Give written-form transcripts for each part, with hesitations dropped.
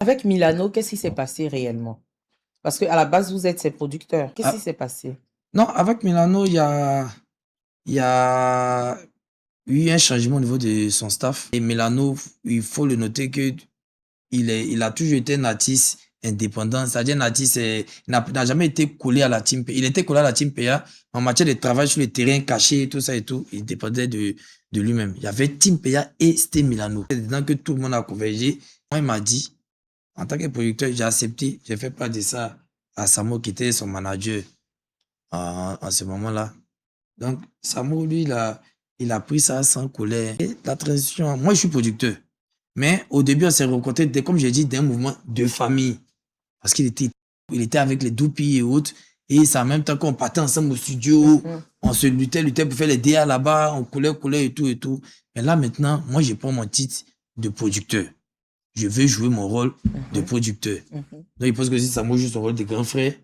Avec Milano, qu'est-ce qui s'est passé réellement? Parce qu'à la base, vous êtes ses producteurs. Qu'est-ce qui Ah, s'est passé? non, avec Milano, il y a eu un changement au niveau de son staff. Et Milano, il faut le noter que il a toujours été un artiste indépendant. C'est-à-dire un artiste, n'a jamais été collé à la team PA. Il était collé à la team PA en matière de travail sur le terrain, caché, tout ça et tout. Il dépendait de lui-même. Il y avait team PA et c'était Milano. C'est dedans que tout le monde a convergé. Moi, il m'a dit, en tant que producteur, j'ai accepté. J'ai fait part de ça à Samo, qui était son manager en ce moment-là. Donc, Samo, lui, il a pris ça sans colère. Et la transition, moi, je suis producteur. Mais au début, on s'est rencontrés, comme j'ai dit, d'un mouvement de famille. Parce il était avec les Doupi et autres. Et c'est en même temps qu'on partait ensemble au studio. On se luttait pour faire les DA là-bas. On coulait et tout et tout. Mais là, maintenant, moi, je prends mon titre de producteur. Je veux jouer mon rôle de producteur. Donc, il pense que si ça joue son rôle de grand frère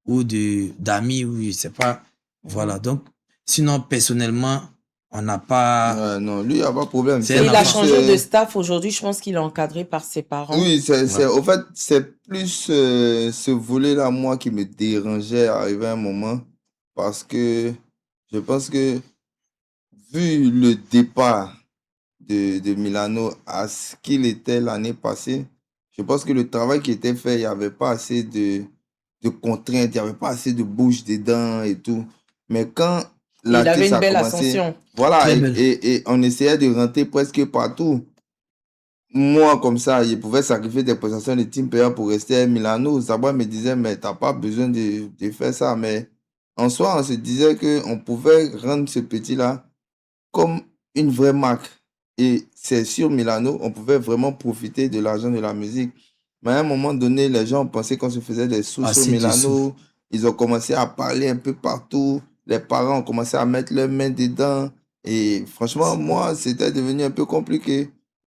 ou d'ami, ou je sais pas. Voilà. Donc, sinon, personnellement, on n'a pas. Non, lui, il n'y a pas de problème. Et il a changé de staff aujourd'hui. Je pense qu'il est encadré par ses parents. Oui, au fait, c'est plus ce volet-là, moi, qui me dérangeait arrivé à un moment. Parce que je pense que, vu le départ de Milano à ce qu'il était l'année passée, je pense que le travail qui était fait, il n'y avait pas assez de contraintes, il n'y avait pas assez de bouche dedans et tout. Mais quand il avait l'artiste une a belle commencé, ascension. voilà, et on essayait de rentrer presque partout. Moi, comme ça, je pouvais sacrifier des prestations de team player pour rester à Milano. Sabra me disait, mais t'as pas besoin de faire ça. Mais en soi, on se disait qu'on pouvait rendre ce petit-là comme une vraie marque. Et c'est sur Milano, on pouvait vraiment profiter de l'argent de la musique. Mais à un moment donné, les gens pensaient qu'on se faisait des sous sur Milano. Ils ont commencé à parler un peu partout. Les parents ont commencé à mettre leurs mains dedans. Et franchement, moi, c'était devenu un peu compliqué.